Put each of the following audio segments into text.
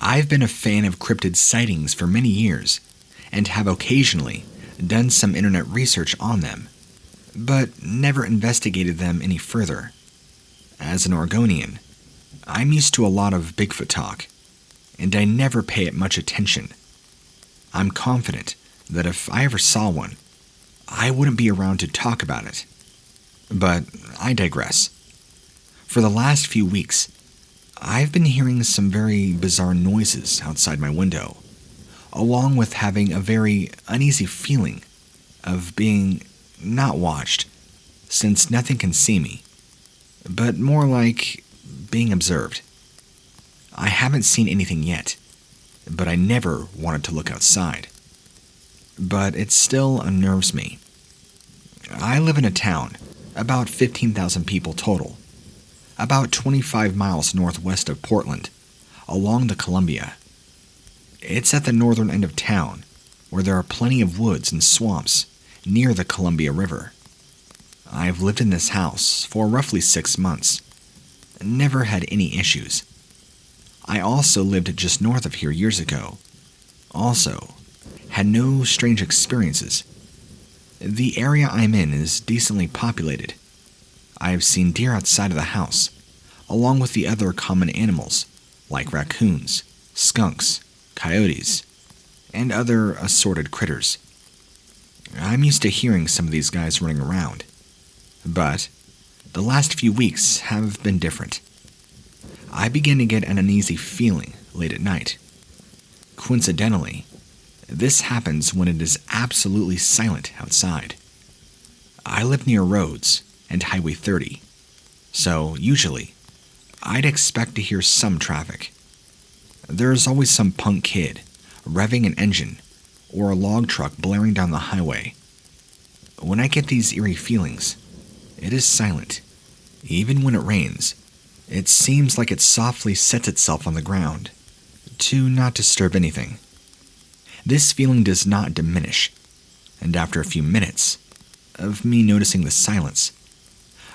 I've been a fan of cryptid sightings for many years, and have occasionally done some internet research on them, but never investigated them any further. As an Oregonian, I'm used to a lot of Bigfoot talk, and I never pay it much attention. I'm confident that if I ever saw one, I wouldn't be around to talk about it. But I digress. For the last few weeks, I've been hearing some very bizarre noises outside my window, along with having a very uneasy feeling of being not watched, since nothing can see me, but more like being observed. I haven't seen anything yet, but I never wanted to look outside. But it still unnerves me. I live in a town, about 15,000 people total, about 25 miles northwest of Portland, along the Columbia. It's at the northern end of town, where there are plenty of woods and swamps near the Columbia River. I've lived in this house for roughly 6 months, never had any issues. I also lived just north of here years ago, also had no strange experiences. The area I'm in is decently populated. I've seen deer outside of the house, along with the other common animals like raccoons, skunks, coyotes, and other assorted critters. I'm used to hearing some of these guys running around, but the last few weeks have been different. I begin to get an uneasy feeling late at night. Coincidentally, this happens when it is absolutely silent outside. I live near roads and Highway 30, so usually I'd expect to hear some traffic. There's always some punk kid revving an engine or a log truck blaring down the highway. When I get these eerie feelings, it is silent. Even when it rains, it seems like it softly sets itself on the ground to not disturb anything. This feeling does not diminish, and after a few minutes of me noticing the silence,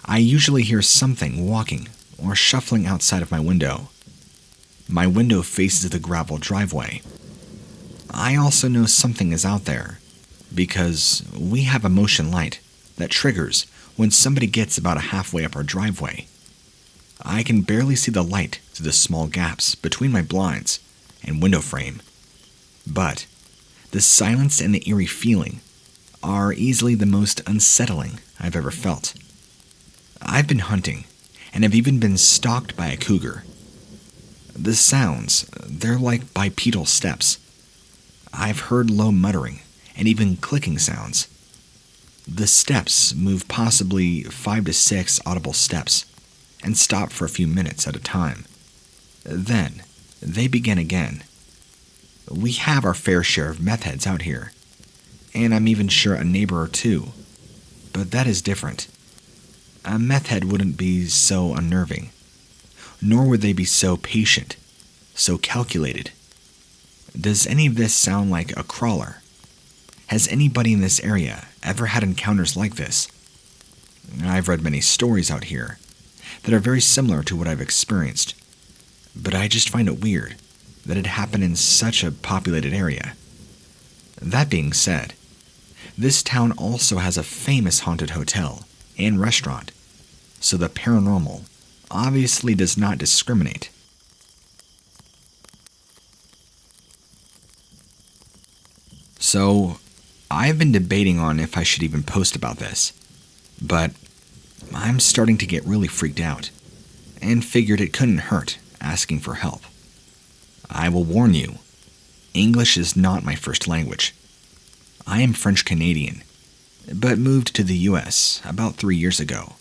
I usually hear something walking or shuffling outside of my window. My window faces the gravel driveway. I also know something is out there because we have a motion light that triggers when somebody gets about halfway up our driveway. I can barely see the light through the small gaps between my blinds and window frame, but the silence and the eerie feeling are easily the most unsettling I've ever felt. I've been hunting and have even been stalked by a cougar. The sounds, they're like bipedal steps. I've heard low muttering and even clicking sounds. The steps move possibly 5 to 6 audible steps and stop for a few minutes at a time. Then, they begin again. We have our fair share of meth heads out here, and I'm even sure a neighbor or two, but that is different. A meth head wouldn't be so unnerving, nor would they be so patient, so calculated. Does any of this sound like a crawler? Has anybody in this area ever had encounters like this? I've read many stories out here that are very similar to what I've experienced, but I just find it weird that it happened in such a populated area. That being said, this town also has a famous haunted hotel and restaurant, so the paranormal obviously does not discriminate. So, I've been debating on if I should even post about this, but I'm starting to get really freaked out, and figured it couldn't hurt asking for help. I will warn you, English is not my first language. I am French Canadian, but moved to the US about 3 years ago.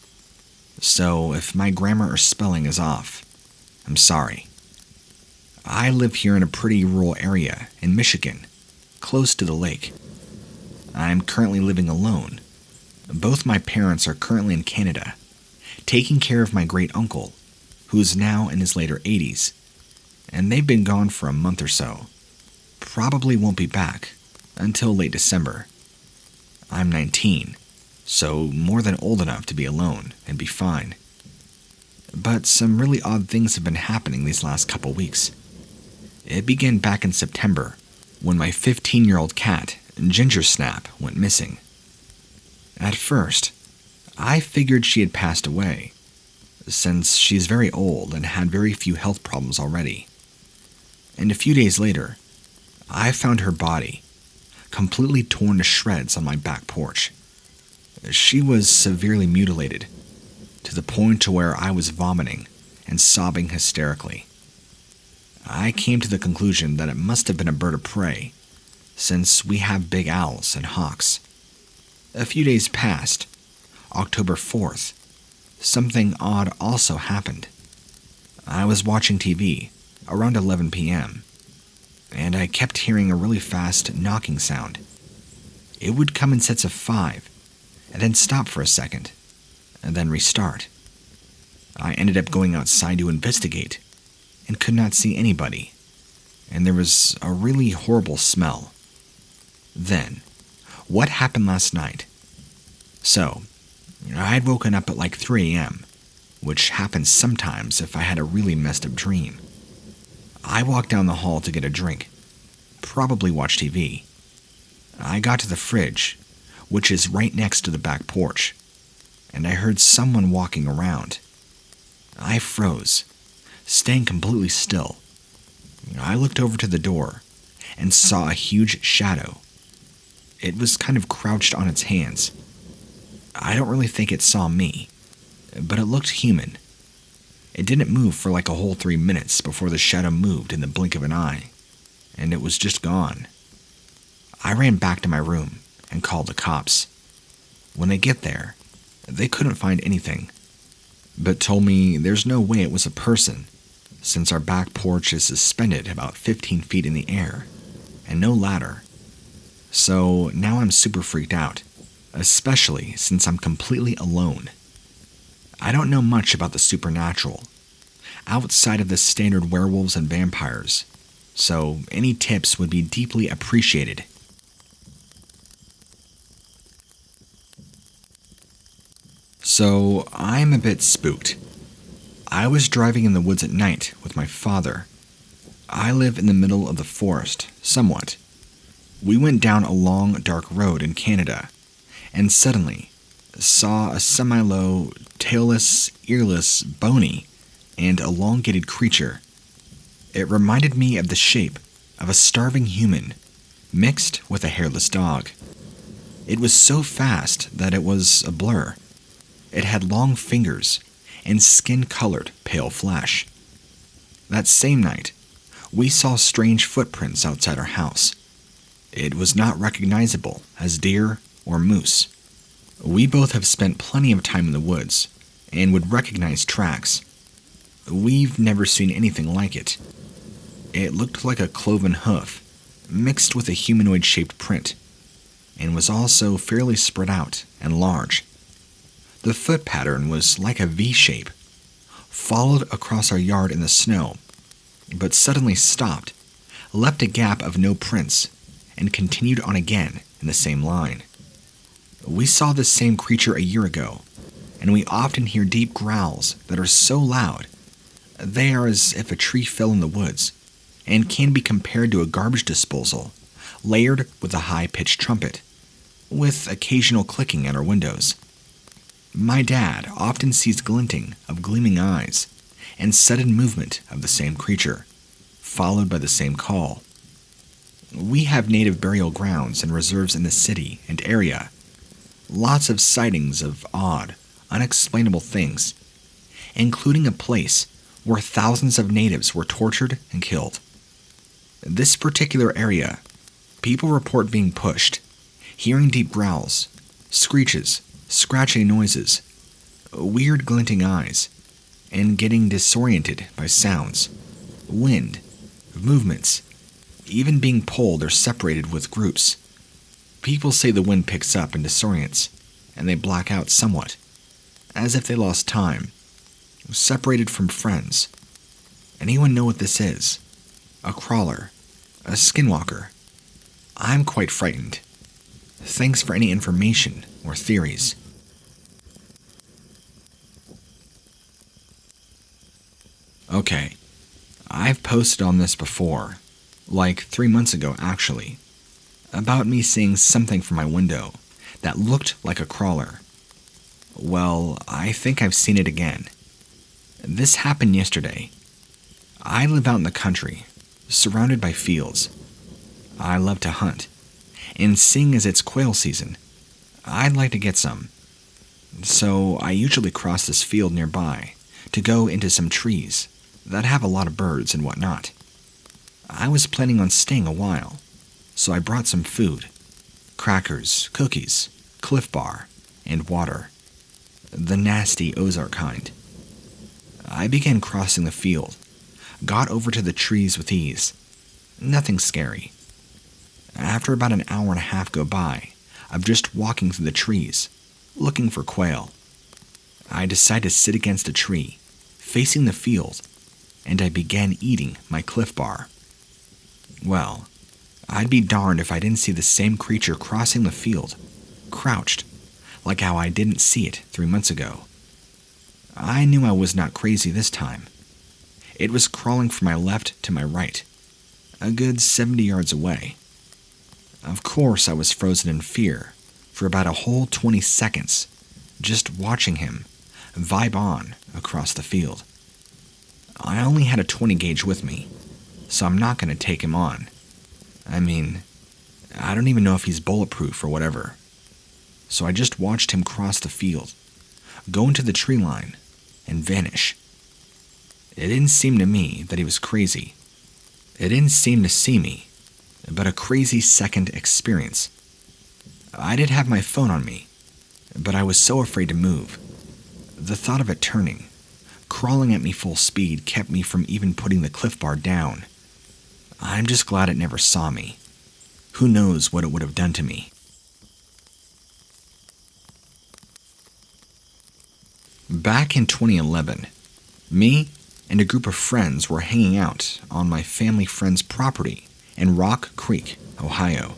So if my grammar or spelling is off, I'm sorry. I live here in a pretty rural area in Michigan, close to the lake. I'm currently living alone. Both my parents are currently in Canada, taking care of my great uncle, who is now in his later 80s, and they've been gone for a month or so. Probably won't be back until late December. I'm 19, so more than old enough to be alone and be fine. But some really odd things have been happening these last couple weeks. It began back in September when my 15-year-old cat, Ginger Snap, went missing. At first, I figured she had passed away, since she's very old and had very few health problems already. And a few days later, I found her body, completely torn to shreds on my back porch. She was severely mutilated, to the point to where I was vomiting and sobbing hysterically. I came to the conclusion that it must have been a bird of prey, since we have big owls and hawks. A few days passed. October 4th, something odd also happened. I was watching TV around 11 p.m., and I kept hearing a really fast knocking sound. It would come in sets of 5, and then stop for a second, and then restart. I ended up going outside to investigate, and could not see anybody, and there was a really horrible smell. Then, what happened last night? So, I had woken up at like 3 a.m., which happens sometimes if I had a really messed up dream. I walked down the hall to get a drink, probably watch TV. I got to the fridge, which is right next to the back porch, and I heard someone walking around. I froze, staying completely still. I looked over to the door and saw a huge shadow. It was kind of crouched on its hands. I don't really think it saw me, but it looked human. It didn't move for like a whole 3 minutes before the shadow moved in the blink of an eye, and it was just gone. I ran back to my room and called the cops. When they get there, they couldn't find anything, but told me there's no way it was a person, since our back porch is suspended about 15 feet in the air, and no ladder. So now I'm super freaked out, especially since I'm completely alone. I don't know much about the supernatural, outside of the standard werewolves and vampires, so any tips would be deeply appreciated. So I'm a bit spooked. I was driving in the woods at night with my father. I live in the middle of the forest, somewhat. We went down a long, dark road in Canada, and suddenly saw a semi-low, tailless, earless, bony, and elongated creature. It reminded me of the shape of a starving human, mixed with a hairless dog. It was so fast that it was a blur. It had long fingers and skin-colored pale flesh. That same night, we saw strange footprints outside our house. It was not recognizable as deer or moose. We both have spent plenty of time in the woods and would recognize tracks. We've never seen anything like it. It looked like a cloven hoof, mixed with a humanoid-shaped print, and was also fairly spread out and large. The foot pattern was like a V-shape, followed across our yard in the snow, but suddenly stopped, left a gap of no prints, and continued on again in the same line. We saw this same creature a year ago, and we often hear deep growls that are so loud, they are as if a tree fell in the woods, and can be compared to a garbage disposal, layered with a high-pitched trumpet, with occasional clicking at our windows. My dad often sees glinting of gleaming eyes and sudden movement of the same creature, followed by the same call. We have native burial grounds and reserves in the city and area. Lots of sightings of odd, unexplainable things, including a place where thousands of natives were tortured and killed. This particular area, people report being pushed, hearing deep growls, screeches, scratching noises, weird glinting eyes, and getting disoriented by sounds, wind, movements, even being pulled or separated with groups. People say the wind picks up and disorients, and they black out somewhat, as if they lost time, separated from friends. Anyone know what this is? A crawler, a skinwalker. I'm quite frightened. Thanks for any information or theories. Okay, I've posted on this before, Like 3 months ago, actually, about me seeing something from my window that looked like a crawler. Well, I think I've seen it again. This happened yesterday. I live out in the country, surrounded by fields. I love to hunt, and seeing as it's quail season, I'd like to get some. So I usually cross this field nearby to go into some trees that have a lot of birds and whatnot. I was planning on staying a while, so I brought some food, crackers, cookies, Cliff Bar, and water, the nasty Ozark kind. I began crossing the field, got over to the trees with ease. Nothing scary. After about an hour and a half go by of just walking through the trees, looking for quail, I decided to sit against a tree, facing the field, and I began eating my Cliff Bar. Well, I'd be darned if I didn't see the same creature crossing the field, crouched, like how I didn't see it 3 months ago. I knew I was not crazy this time. It was crawling from my left to my right, a good 70 yards away. Of course, I was frozen in fear for about a whole 20 seconds, just watching him vibe on across the field. I only had a 20 gauge with me, so I'm not going to take him on. I mean, I don't even know if he's bulletproof or whatever. So I just watched him cross the field, go into the tree line, and vanish. It didn't seem to me that he was crazy. It didn't seem to see me, but a crazy second experience. I did have my phone on me, but I was so afraid to move. The thought of it turning, crawling at me full speed, kept me from even putting the Cliff Bar down. I'm just glad it never saw me. Who knows what it would have done to me. Back in 2011, me and a group of friends were hanging out on my family friend's property in Rock Creek, Ohio.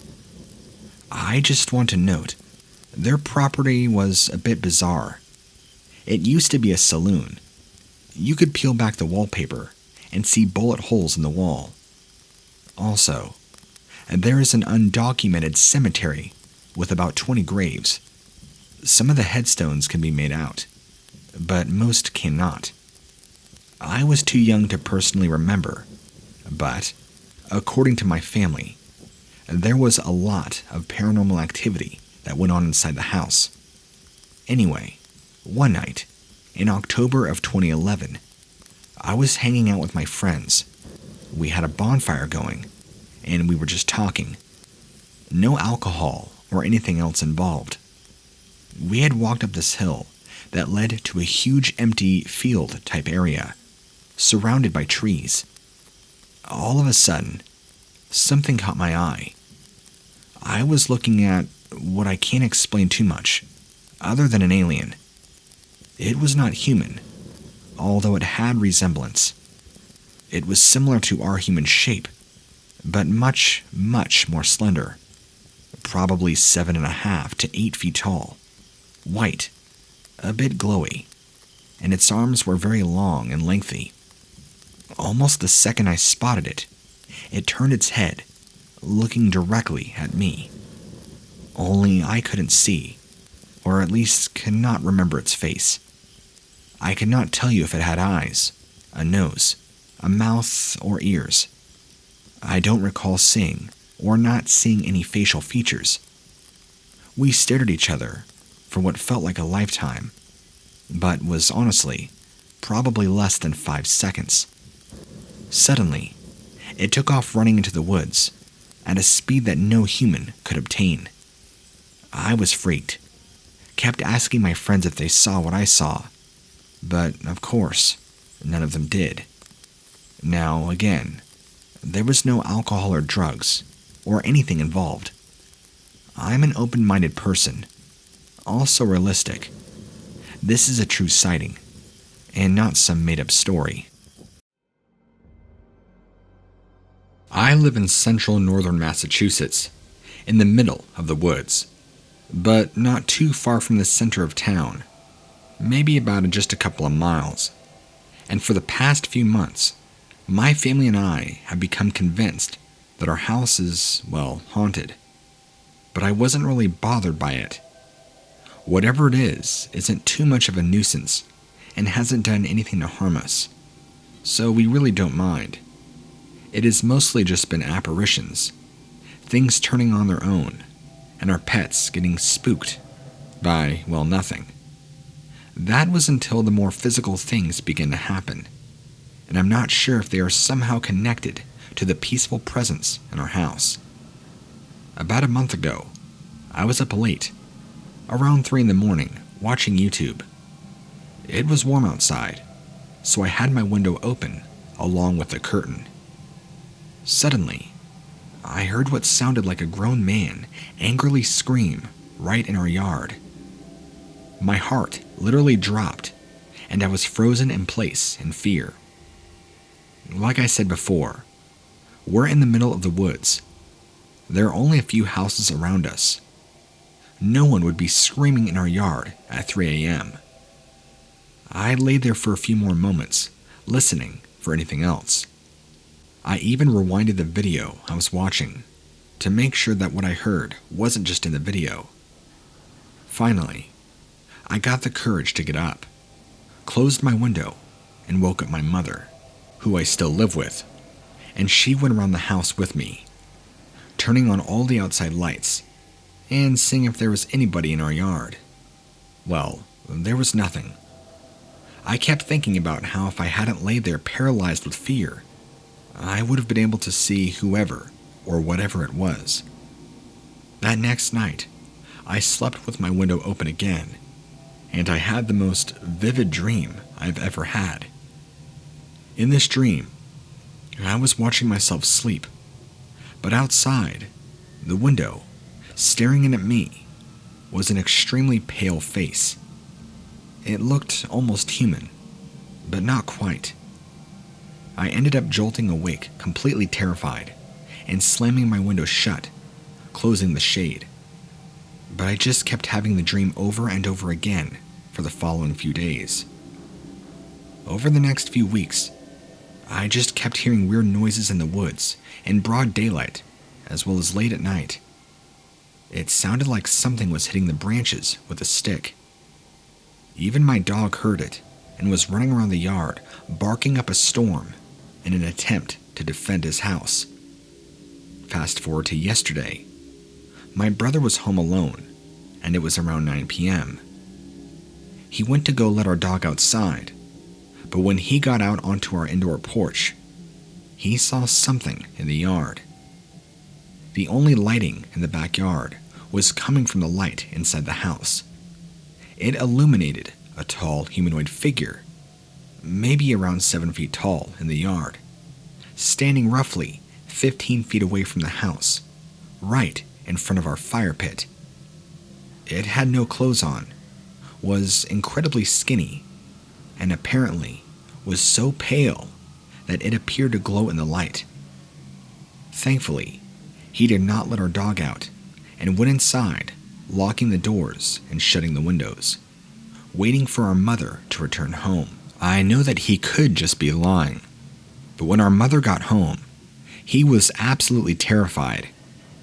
I just want to note, their property was a bit bizarre. It used to be a saloon. You could peel back the wallpaper and see bullet holes in the wall. Also, there is an undocumented cemetery with about 20 graves. Some of the headstones can be made out, but most cannot. I was too young to personally remember, but, according to my family, there was a lot of paranormal activity that went on inside the house. Anyway, one night, in October of 2011, I was hanging out with my friends. We had a bonfire going, and we were just talking. No alcohol or anything else involved. We had walked up this hill that led to a huge empty field-type area, surrounded by trees. All of a sudden, something caught my eye. I was looking at what I can't explain too much, other than an alien. It was not human, although it had resemblance. It was similar to our human shape, but much, much more slender, probably 7.5 to 8 feet tall, white, a bit glowy, and its arms were very long and lengthy. Almost the second I spotted it, it turned its head, looking directly at me. Only I couldn't see, or at least could not remember its face. I could not tell you if it had eyes, a nose, a mouth, or ears. I don't recall seeing or not seeing any facial features. We stared at each other for what felt like a lifetime, but was honestly probably less than 5 seconds. Suddenly, it took off running into the woods at a speed that no human could obtain. I was freaked, kept asking my friends if they saw what I saw, but of course, none of them did. Now, again, there was no alcohol or drugs, or anything involved. I'm an open-minded person, also realistic. This is a true sighting, and not some made-up story. I live in central northern Massachusetts, in the middle of the woods, but not too far from the center of town, maybe about just a couple of miles. And for the past few months, my family and I have become convinced that our house is, well, haunted. But I wasn't really bothered by it. Whatever it is isn't too much of a nuisance and hasn't done anything to harm us, so we really don't mind. It has mostly just been apparitions, things turning on their own, and our pets getting spooked by, well, nothing. That was until the more physical things began to happen, and I'm not sure if they are somehow connected to the peaceful presence in our house. About a month ago, I was up late, around 3 in the morning, watching YouTube. It was warm outside, so I had my window open along with the curtain. Suddenly, I heard what sounded like a grown man angrily scream right in our yard. My heart literally dropped, and I was frozen in place in fear. Like I said before, we're in the middle of the woods. There are only a few houses around us. No one would be screaming in our yard at 3 a.m. I lay there for a few more moments, listening for anything else. I even rewinded the video I was watching to make sure that what I heard wasn't just in the video. Finally, I got the courage to get up, closed my window, and woke up my mother, who I still live with, and she went around the house with me, turning on all the outside lights and seeing if there was anybody in our yard. Well, there was nothing. I kept thinking about how if I hadn't laid there paralyzed with fear, I would have been able to see whoever or whatever it was. That next night, I slept with my window open again, and I had the most vivid dream I've ever had. In this dream, I was watching myself sleep, but outside, the window, staring in at me, was an extremely pale face. It looked almost human, but not quite. I ended up jolting awake, completely terrified, and slamming my window shut, closing the shade. But I just kept having the dream over and over again for the following few days. Over the next few weeks, I just kept hearing weird noises in the woods in broad daylight, as well as late at night. It sounded like something was hitting the branches with a stick. Even my dog heard it and was running around the yard, barking up a storm in an attempt to defend his house. Fast forward to yesterday. My brother was home alone, and it was around 9 p.m. He went to go let our dog outside, but when he got out onto our indoor porch, he saw something in the yard. The only lighting in the backyard was coming from the light inside the house. It illuminated a tall humanoid figure, maybe around 7 feet tall, in the yard, standing roughly 15 feet away from the house, right in front of our fire pit. It had no clothes on, was incredibly skinny, and apparently was so pale that it appeared to glow in the light. Thankfully, he did not let our dog out and went inside, locking the doors and shutting the windows, waiting for our mother to return home. I know that he could just be lying, but when our mother got home, he was absolutely terrified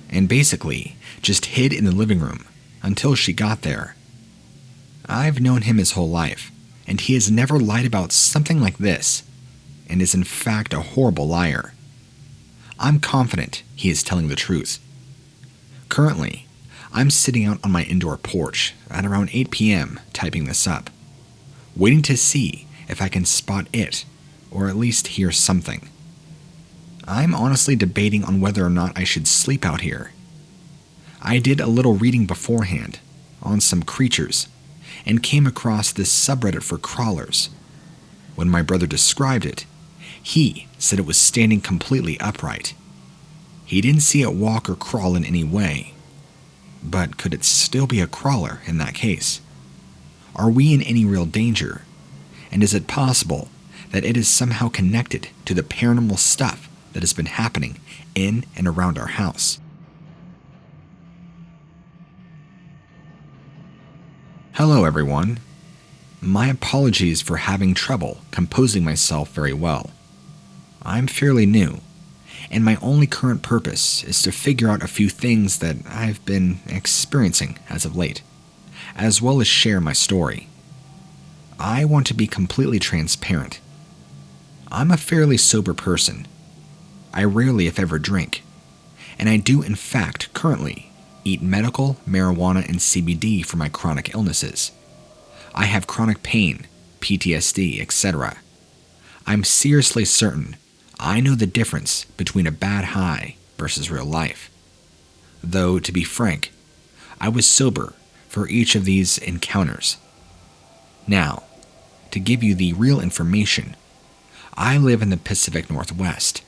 and basically just hid in the living room until she got there. I've known him his whole life, and he has never lied about something like this, and is in fact a horrible liar. I'm confident he is telling the truth. Currently, I'm sitting out on my indoor porch at around 8 p.m. typing this up, waiting to see if I can spot it, or at least hear something. I'm honestly debating on whether or not I should sleep out here. I did a little reading beforehand on some creatures and came across this subreddit for crawlers. When my brother described it, he said it was standing completely upright. He didn't see it walk or crawl in any way. But could it still be a crawler in that case? Are we in any real danger? And is it possible that it is somehow connected to the paranormal stuff that has been happening in and around our house? Hello everyone. My apologies for having trouble composing myself very well. I'm fairly new, and my only current purpose is to figure out a few things that I've been experiencing as of late, as well as share my story. I want to be completely transparent. I'm a fairly sober person. I rarely, if ever, drink, and I do in fact currently eat medical, marijuana, and CBD for my chronic illnesses. I have chronic pain, PTSD, etc. I'm seriously certain I know the difference between a bad high versus real life. Though, to be frank, I was sober for each of these encounters. Now, to give you the real information, I live in the Pacific Northwest,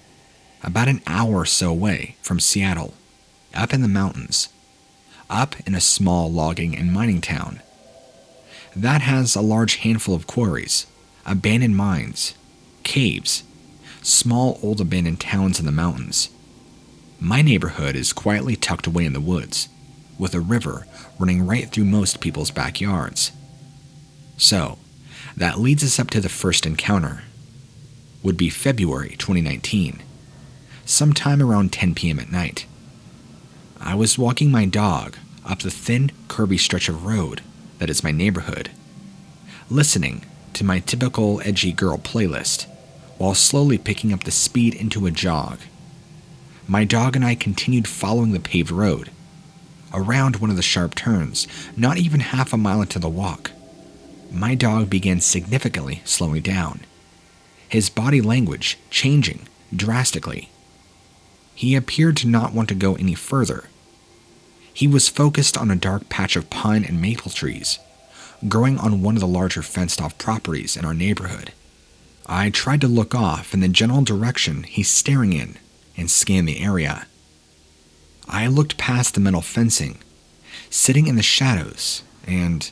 about an hour or so away from Seattle, up in the mountains, up in a small logging and mining town. That has a large handful of quarries, abandoned mines, caves, small old abandoned towns in the mountains. My neighborhood is quietly tucked away in the woods, with a river running right through most people's backyards. So, that leads us up to the first encounter. Would be February 2019, sometime around 10 p.m. at night. I was walking my dog up the thin, curvy stretch of road that is my neighborhood, listening to my typical edgy girl playlist, while slowly picking up the speed into a jog. My dog and I continued following the paved road, around one of the sharp turns, not even half a mile into the walk. My dog began significantly slowing down, his body language changing drastically. He appeared to not want to go any further. He was focused on a dark patch of pine and maple trees, growing on one of the larger fenced-off properties in our neighborhood. I tried to look off in the general direction he's staring in and scan the area. I looked past the metal fencing, sitting in the shadows, and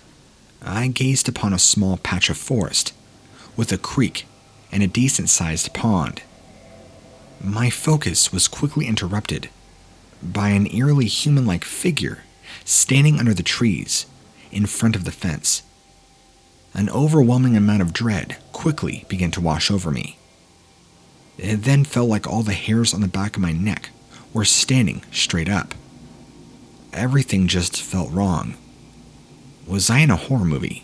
I gazed upon a small patch of forest with a creek and a decent-sized pond. My focus was quickly interrupted by an eerily human-like figure standing under the trees in front of the fence. An overwhelming amount of dread quickly began to wash over me. It then felt like all the hairs on the back of my neck were standing straight up. Everything just felt wrong. Was I in a horror movie?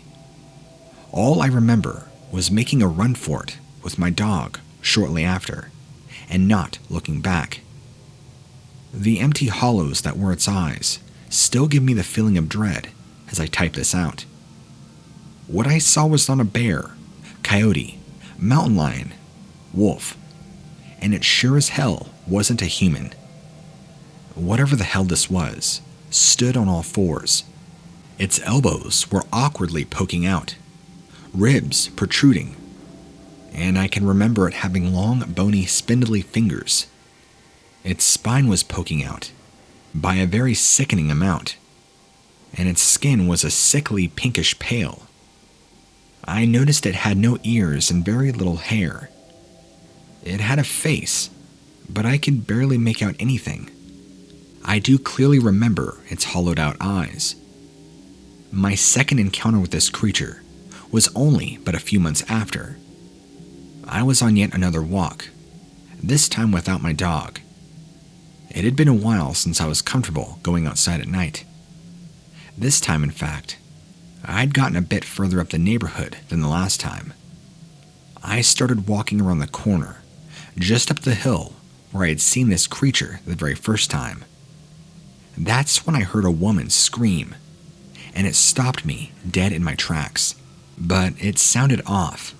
All I remember was making a run for it with my dog shortly after, and not looking back. The empty hollows that were its eyes still give me the feeling of dread as I type this out. What I saw was not a bear, coyote, mountain lion, wolf, and it sure as hell wasn't a human. Whatever the hell this was, stood on all fours. Its elbows were awkwardly poking out, ribs protruding, and I can remember it having long, bony, spindly fingers. Its spine was poking out by a very sickening amount, and its skin was a sickly pinkish pale. I noticed it had no ears and very little hair. It had a face, but I could barely make out anything. I do clearly remember its hollowed-out eyes. My second encounter with this creature was only but a few months after. I was on yet another walk, this time without my dog. It had been a while since I was comfortable going outside at night. This time, in fact, I'd gotten a bit further up the neighborhood than the last time. I started walking around the corner, just up the hill where I had seen this creature the very first time. That's when I heard a woman scream, and it stopped me dead in my tracks, but it sounded off.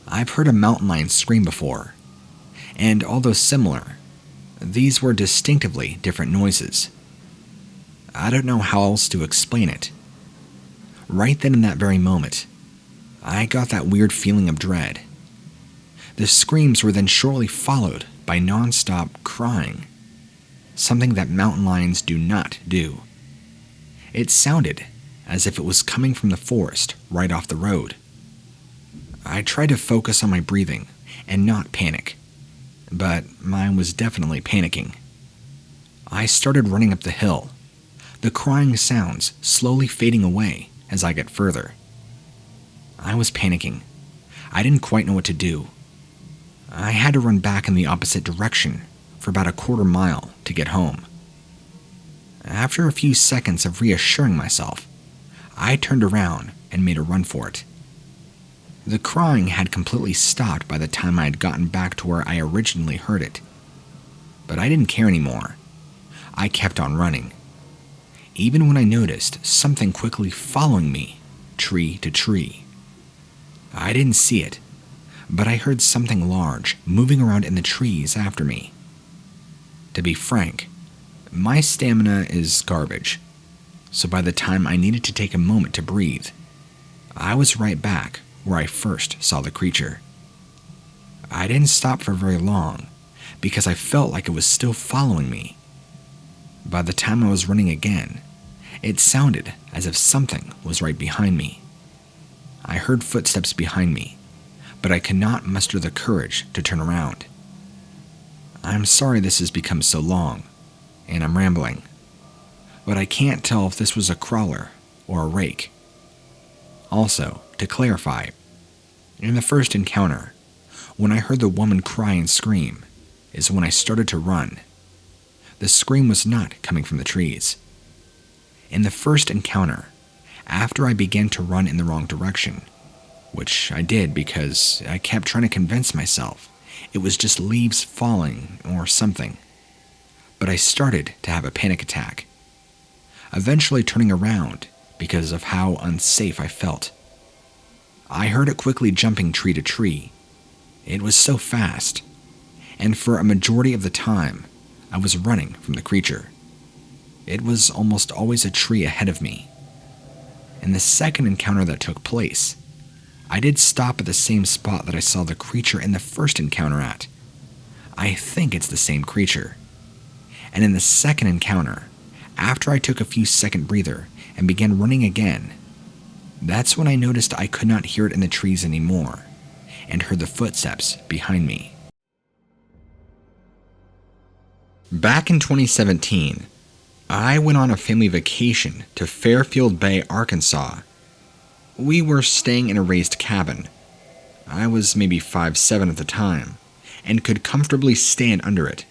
I've heard a mountain lion scream before, and although similar, these were distinctively different noises. I don't know how else to explain it. Right then in that very moment, I got that weird feeling of dread. The screams were then shortly followed by non-stop crying, something that mountain lions do not do. It sounded as if it was coming from the forest right off the road. I tried to focus on my breathing and not panic, but mine was definitely panicking. I started running up the hill, the crying sounds slowly fading away as I got further. I was panicking. I didn't quite know what to do. I had to run back in the opposite direction for about a quarter mile to get home. After a few seconds of reassuring myself, I turned around and made a run for it. The crying had completely stopped by the time I had gotten back to where I originally heard it. But I didn't care anymore. I kept on running, even when I noticed something quickly following me, tree to tree. I didn't see it, but I heard something large moving around in the trees after me. To be frank, my stamina is garbage, so by the time I needed to take a moment to breathe, I was right back where I first saw the creature. I didn't stop for very long because I felt like it was still following me. By the time I was running again, it sounded as if something was right behind me. I heard footsteps behind me, but I could not muster the courage to turn around. I'm sorry this has become so long, and I'm rambling, but I can't tell if this was a crawler or a rake. Also, to clarify, in the first encounter, when I heard the woman cry and scream, is when I started to run. The scream was not coming from the trees. In the first encounter, after I began to run in the wrong direction, which I did because I kept trying to convince myself it was just leaves falling or something, but I started to have a panic attack, eventually turning around because of how unsafe I felt. I heard it quickly jumping tree to tree. It was so fast, and for a majority of the time, I was running from the creature. It was almost always a tree ahead of me. In the second encounter that took place, I did stop at the same spot that I saw the creature in the first encounter at. I think it's the same creature. And in the second encounter, after I took a few second breather and began running again, that's when I noticed I could not hear it in the trees anymore and heard the footsteps behind me. Back in 2017, I went on a family vacation to Fairfield Bay, Arkansas. We were staying in a raised cabin. I was maybe 5'7" at the time and could comfortably stand under it.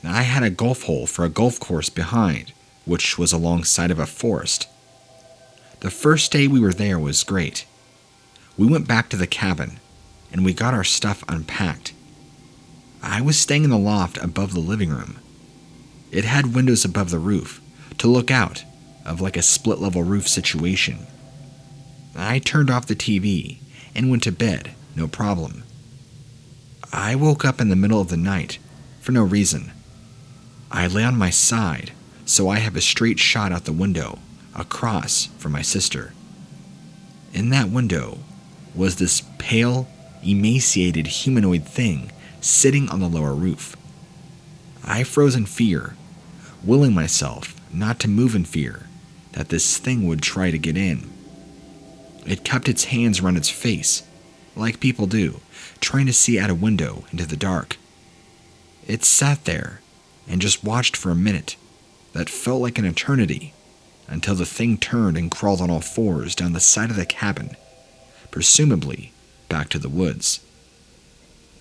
I had a golf hole for a golf course behind, which was alongside of a forest. The first day we were there was great. We went back to the cabin and we got our stuff unpacked. I was staying in the loft above the living room. It had windows above the roof to look out of like a split-level roof situation. I turned off the TV and went to bed, no problem. I woke up in the middle of the night for no reason. I lay on my side so I have a straight shot out the window across from my sister. In that window was this pale, emaciated humanoid thing sitting on the lower roof. I froze in fear, willing myself not to move in fear that this thing would try to get in. It cupped its hands around its face, like people do, trying to see out a window into the dark. It sat there and just watched for a minute that felt like an eternity, until the thing turned and crawled on all fours down the side of the cabin, presumably back to the woods.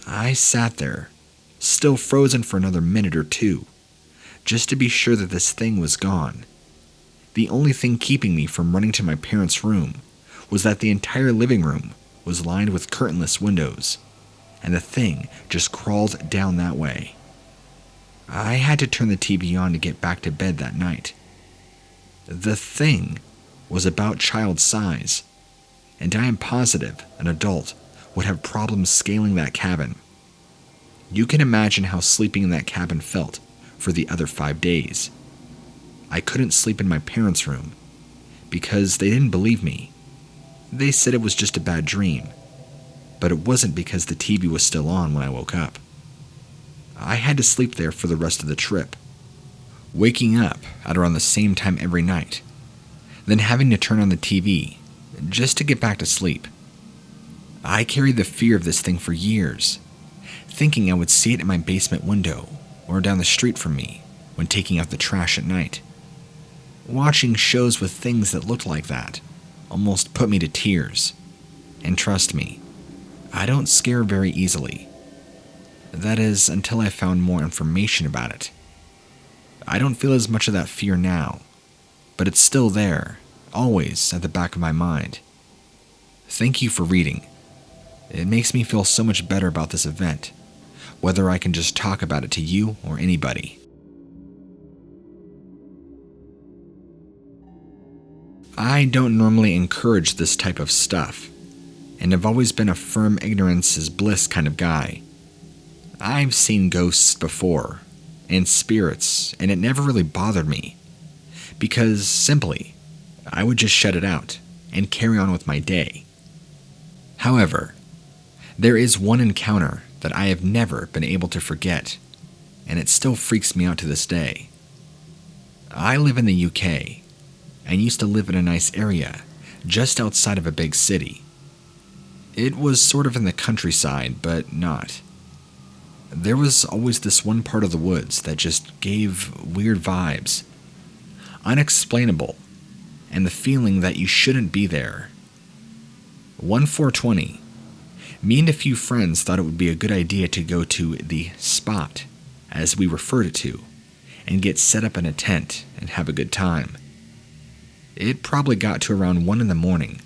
I sat there, still frozen for another minute or two, just to be sure that this thing was gone. The only thing keeping me from running to my parents' room was that the entire living room was lined with curtainless windows, and the thing just crawled down that way. I had to turn the TV on to get back to bed that night. The thing was about child size, and I am positive an adult would have problems scaling that cabin. You can imagine how sleeping in that cabin felt for the other 5 days. I couldn't sleep in my parents' room because they didn't believe me. They said it was just a bad dream, but it wasn't because the TV was still on when I woke up. I had to sleep there for the rest of the trip, waking up at around the same time every night, then having to turn on the TV just to get back to sleep. I carried the fear of this thing for years, thinking I would see it in my basement window or down the street from me when taking out the trash at night. Watching shows with things that looked like that almost put me to tears. And trust me, I don't scare very easily. That is, until I found more information about it. I don't feel as much of that fear now, but it's still there, always at the back of my mind. Thank you for reading. It makes me feel so much better about this event, whether I can just talk about it to you or anybody. I don't normally encourage this type of stuff, and I've always been a firm ignorance is bliss kind of guy. I've seen ghosts before, and spirits, and it never really bothered me, because simply, I would just shut it out and carry on with my day. However, there is one encounter that I have never been able to forget, and it still freaks me out to this day. I live in the UK, and used to live in a nice area just outside of a big city. It was sort of in the countryside, but not. There was always this one part of the woods that just gave weird vibes. Unexplainable, and the feeling that you shouldn't be there. One 420, me and a few friends thought it would be a good idea to go to the spot, as we referred it to, and get set up in a tent and have a good time. It probably got to around 1 in the morning,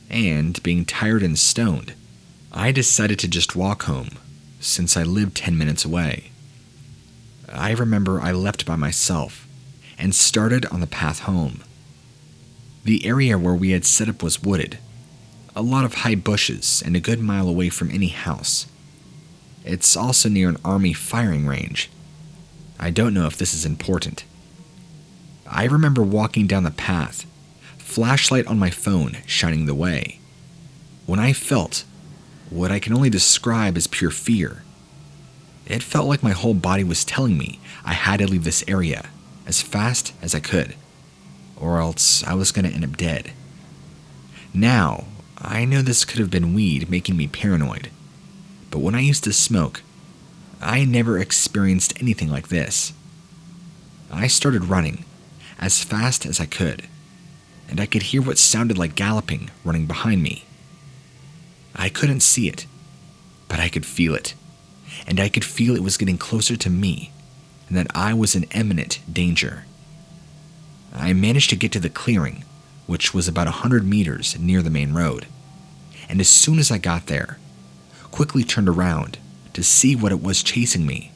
and being tired and stoned, I decided to just walk home, since I lived 10 minutes away. I remember I left by myself, and started on the path home. The area where we had set up was wooded, a lot of high bushes, and a good mile away from any house. It's also near an army firing range. I don't know if this is important. I remember walking down the path, flashlight on my phone shining the way, when I felt what I can only describe as pure fear. It felt like my whole body was telling me I had to leave this area as fast as I could, or else I was going to end up dead. Now, I know this could have been weed making me paranoid, but when I used to smoke, I never experienced anything like this. I started running as fast as I could, and I could hear what sounded like galloping running behind me. I couldn't see it, but I could feel it, and I could feel it was getting closer to me, and that I was in imminent danger. I managed to get to the clearing, which was about 100 meters near the main road, and as soon as I got there, quickly turned around to see what it was chasing me,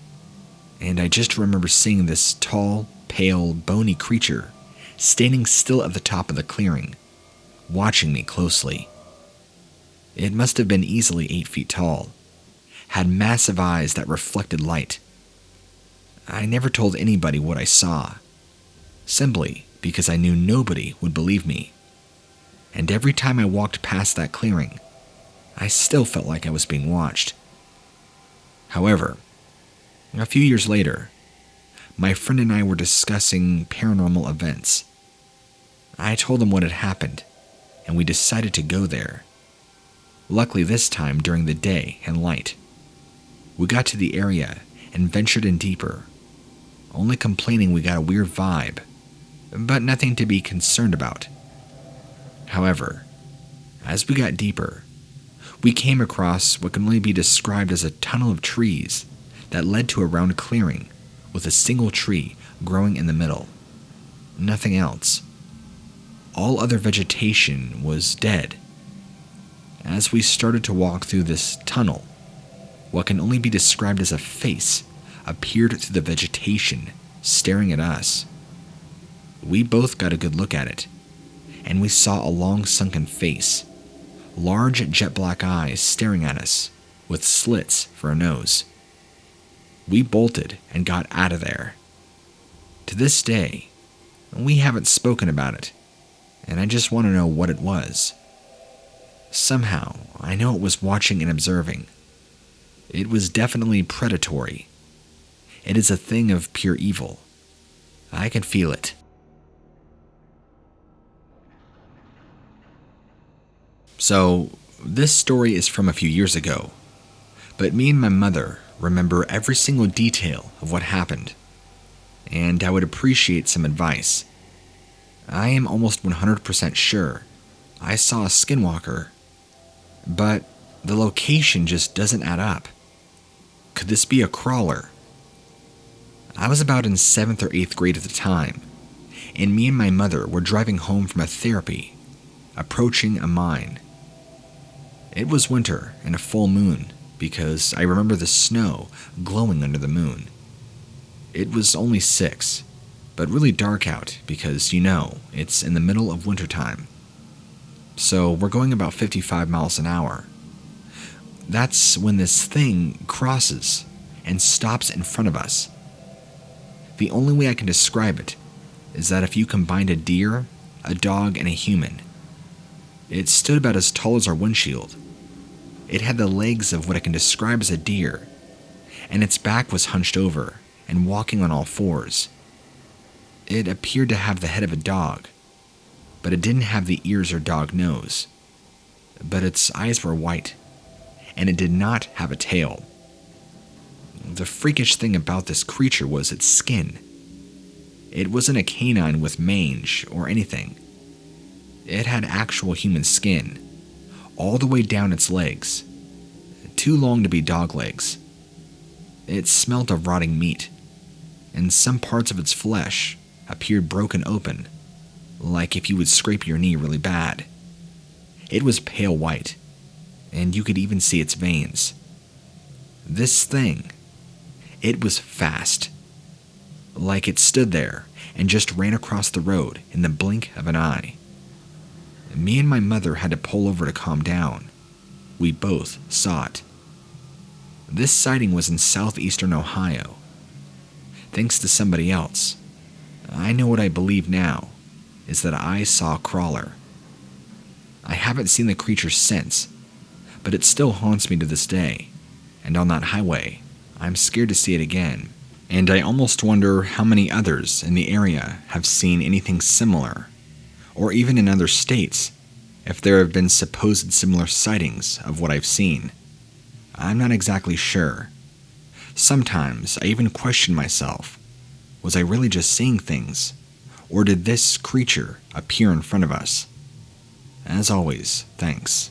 and I just remember seeing this tall, pale, bony creature standing still at the top of the clearing, watching me closely. It must have been easily 8 feet tall, had massive eyes that reflected light. I never told anybody what I saw, simply because I knew nobody would believe me, and every time I walked past that clearing, I still felt like I was being watched. However, a few years later, my friend and I were discussing paranormal events. I told him what had happened, and we decided to go there. Luckily this time during the day and light. We got to the area and ventured in deeper, only complaining we got a weird vibe, but nothing to be concerned about. However, as we got deeper, we came across what can only be described as a tunnel of trees that led to a round clearing with a single tree growing in the middle. Nothing else. All other vegetation was dead. As we started to walk through this tunnel, what can only be described as a face appeared through the vegetation, staring at us. We both got a good look at it, and we saw a long sunken face, large jet black eyes staring at us, with slits for a nose. We bolted and got out of there. To this day, we haven't spoken about it, and I just want to know what it was. Somehow, I know it was watching and observing. It was definitely predatory. It is a thing of pure evil. I can feel it. So, this story is from a few years ago, but me and my mother remember every single detail of what happened, and I would appreciate some advice. I am almost 100% sure I saw a skinwalker, but the location just doesn't add up. Could this be a crawler? I was about in 7th or 8th grade at the time, and me and my mother were driving home from a therapy, approaching a mine. It was winter and a full moon because I remember the snow glowing under the moon. It was only 6, but really dark out because, it's in the middle of wintertime. So we're going about 55 miles an hour. That's when this thing crosses and stops in front of us. The only way I can describe it is that if you combined a deer, a dog, and a human, it stood about as tall as our windshield. It had the legs of what I can describe as a deer, and its back was hunched over and walking on all fours. It appeared to have the head of a dog, but it didn't have the ears or dog nose. But its eyes were white, and it did not have a tail. The freakish thing about this creature was its skin. It wasn't a canine with mange or anything. It had actual human skin, all the way down its legs, too long to be dog legs. It smelled of rotting meat, and some parts of its flesh appeared broken open, like if you would scrape your knee really bad. It was pale white, and you could even see its veins. This thing, it was fast. Like it stood there and just ran across the road in the blink of an eye. Me and my mother had to pull over to calm down. We both saw it. This sighting was in southeastern Ohio. Thanks to somebody else, I know what I believe now is that I saw a crawler. I haven't seen the creature since, but it still haunts me to this day, and on that highway, I'm scared to see it again, and I almost wonder how many others in the area have seen anything similar, or even in other states, if there have been supposed similar sightings of what I've seen. I'm not exactly sure. Sometimes I even question myself, was I really just seeing things, or did this creature appear in front of us? As always, thanks.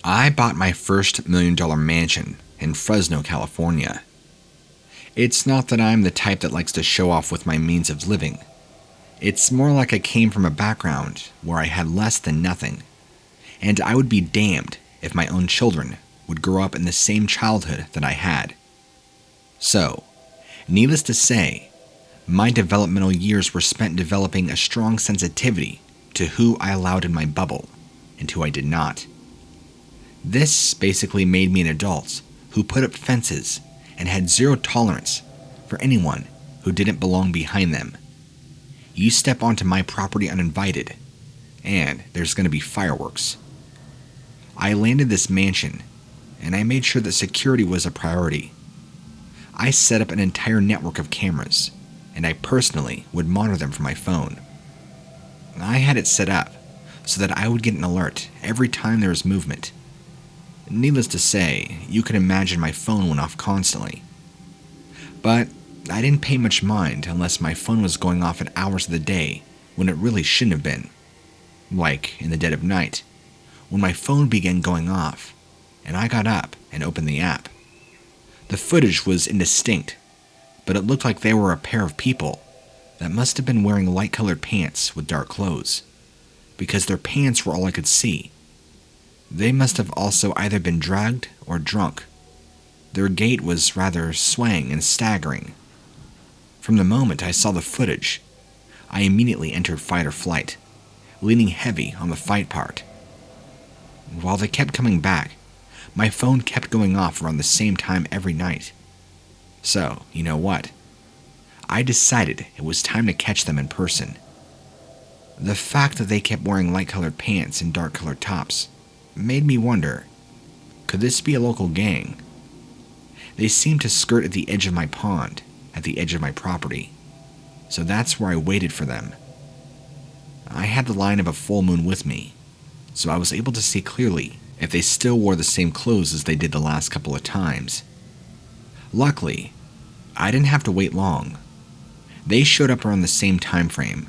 I bought my first $1 million mansion in Fresno, California. It's not that I'm the type that likes to show off with my means of living. It's more like I came from a background where I had less than nothing, and I would be damned if my own children would grow up in the same childhood that I had. So, needless to say, my developmental years were spent developing a strong sensitivity to who I allowed in my bubble and who I did not. This basically made me an adult who put up fences and had zero tolerance for anyone who didn't belong behind them. You step onto my property uninvited, and there's going to be fireworks. I landed this mansion, and I made sure that security was a priority. I set up an entire network of cameras, and I personally would monitor them from my phone. I had it set up so that I would get an alert every time there was movement. Needless to say, you can imagine my phone went off constantly. But I didn't pay much mind unless my phone was going off at hours of the day when it really shouldn't have been. Like in the dead of night, when my phone began going off, and I got up and opened the app. The footage was indistinct, but it looked like they were a pair of people that must have been wearing light-colored pants with dark clothes, because their pants were all I could see. They must have also either been drugged or drunk. Their gait was rather swaying and staggering. From the moment I saw the footage, I immediately entered fight or flight, leaning heavy on the fight part. While they kept coming back, my phone kept going off around the same time every night. So, you know what? I decided it was time to catch them in person. The fact that they kept wearing light-colored pants and dark-colored tops made me wonder, could this be a local gang? They seemed to skirt at the edge of my pond, at the edge of my property, so that's where I waited for them. I had the line of a full moon with me, so I was able to see clearly if they still wore the same clothes as they did the last couple of times. Luckily, I didn't have to wait long. They showed up around the same time frame,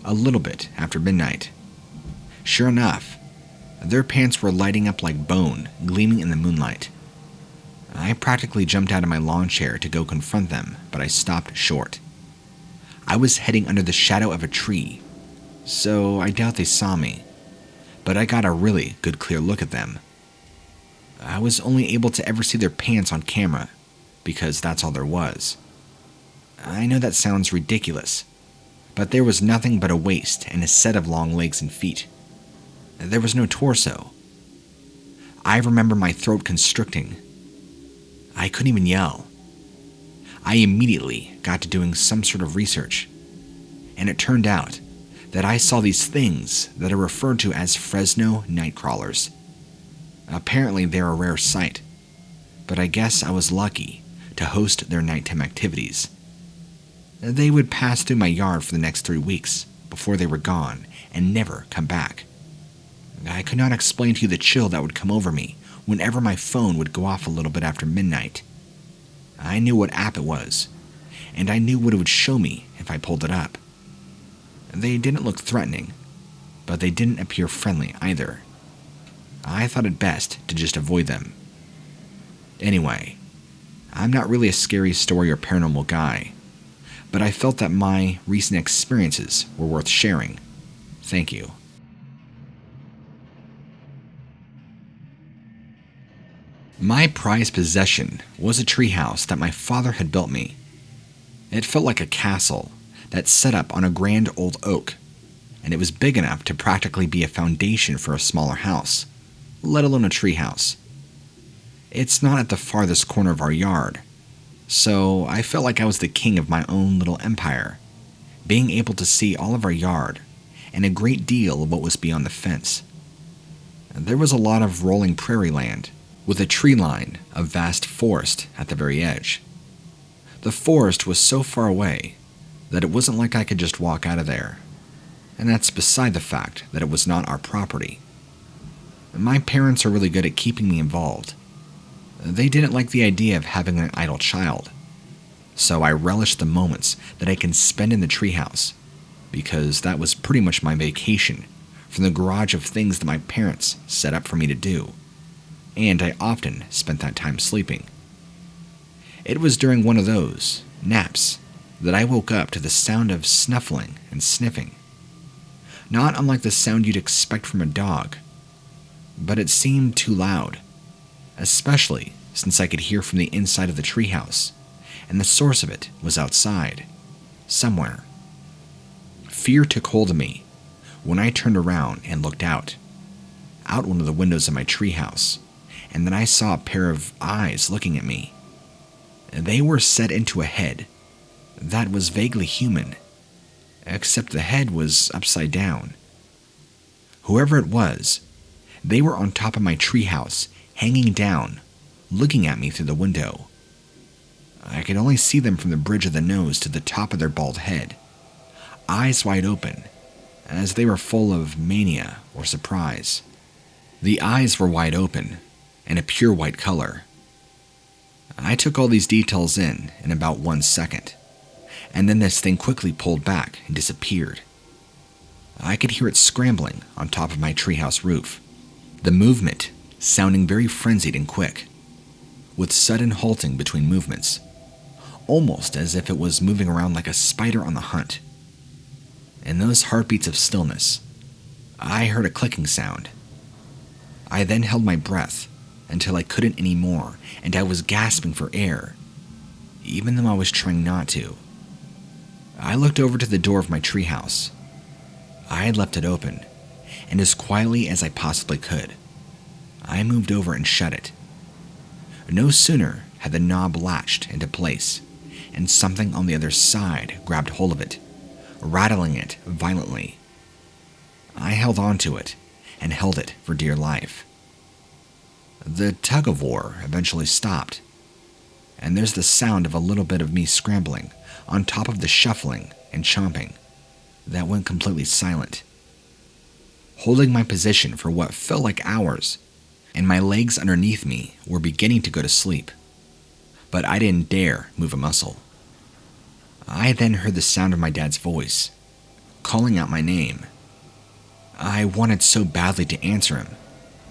a little bit after midnight. Sure enough, Their pants were lighting up like bone, gleaming in the moonlight. I practically jumped out of my lawn chair to go confront them, but I stopped short. I was heading under the shadow of a tree, so I doubt they saw me, but I got a really good clear look at them. I was only able to ever see their pants on camera, because that's all there was. I know that sounds ridiculous, but there was nothing but a waist and a set of long legs and feet. There was no torso. I remember my throat constricting. I couldn't even yell. I immediately got to doing some sort of research, and it turned out that I saw these things that are referred to as Fresno nightcrawlers. Apparently they're a rare sight, but I guess I was lucky to host their nighttime activities. They would pass through my yard for the next 3 weeks before they were gone and never come back. I could not explain to you the chill that would come over me whenever my phone would go off a little bit after midnight. I knew what app it was, and I knew what it would show me if I pulled it up. They didn't look threatening, but they didn't appear friendly either. I thought it best to just avoid them. Anyway, I'm not really a scary story or paranormal guy, but I felt that my recent experiences were worth sharing. Thank you. My prized possession was a treehouse that my father had built me. It felt like a castle that set up on a grand old oak, and it was big enough to practically be a foundation for a smaller house, let alone a treehouse. It's not at the farthest corner of our yard, so I felt like I was the king of my own little empire, being able to see all of our yard and a great deal of what was beyond the fence. There was a lot of rolling prairie land, with a tree line of vast forest at the very edge. The forest was so far away that it wasn't like I could just walk out of there, and that's beside the fact that it was not our property. My parents are really good at keeping me involved. They didn't like the idea of having an idle child, so I relished the moments that I can spend in the treehouse, because that was pretty much my vacation from the garage of things that my parents set up for me to do, and I often spent that time sleeping. It was during one of those naps that I woke up to the sound of snuffling and sniffing. Not unlike the sound you'd expect from a dog, but it seemed too loud, especially since I could hear from the inside of the treehouse, and the source of it was outside, somewhere. Fear took hold of me when I turned around and looked out one of the windows of my treehouse, and then I saw a pair of eyes looking at me. They were set into a head that was vaguely human, except the head was upside down. Whoever it was, they were on top of my treehouse, hanging down, looking at me through the window. I could only see them from the bridge of the nose to the top of their bald head, eyes wide open, as they were full of mania or surprise. The eyes were wide open, and a pure white color. I took all these details in about 1 second, and then this thing quickly pulled back and disappeared. I could hear it scrambling on top of my treehouse roof, the movement sounding very frenzied and quick, with sudden halting between movements, almost as if it was moving around like a spider on the hunt. In those heartbeats of stillness, I heard a clicking sound. I then held my breath until I couldn't anymore, and I was gasping for air, even though I was trying not to. I looked over to the door of my treehouse. I had left it open, and as quietly as I possibly could, I moved over and shut it. No sooner had the knob latched into place, and something on the other side grabbed hold of it, rattling it violently. I held onto it and held it for dear life. The tug-of-war eventually stopped, and there's the sound of a little bit of me scrambling on top of the shuffling and chomping that went completely silent. Holding my position for what felt like hours, and my legs underneath me were beginning to go to sleep, but I didn't dare move a muscle. I then heard the sound of my dad's voice, calling out my name. I wanted so badly to answer him,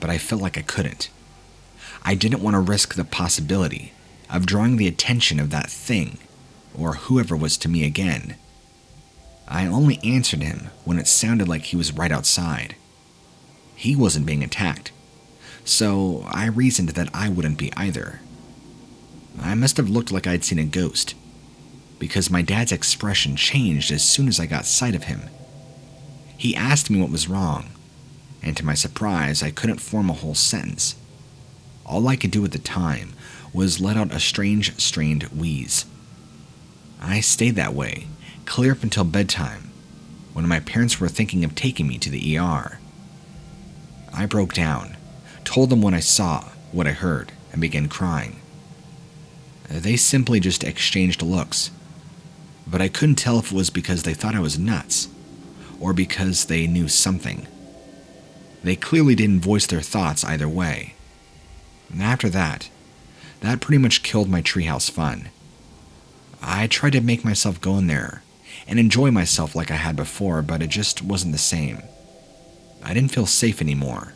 but I felt like I couldn't. I didn't want to risk the possibility of drawing the attention of that thing, or whoever was to me again. I only answered him when it sounded like he was right outside. He wasn't being attacked, so I reasoned that I wouldn't be either. I must have looked like I'd seen a ghost, because my dad's expression changed as soon as I got sight of him. He asked me what was wrong, and to my surprise, I couldn't form a whole sentence. All I could do at the time was let out a strange, strained wheeze. I stayed that way, clear up until bedtime, when my parents were thinking of taking me to the ER. I broke down, told them what I saw, what I heard, and began crying. They simply just exchanged looks, but I couldn't tell if it was because they thought I was nuts, or because they knew something. They clearly didn't voice their thoughts either way. And after that pretty much killed my treehouse fun. I tried to make myself go in there and enjoy myself like I had before, but it just wasn't the same. I didn't feel safe anymore.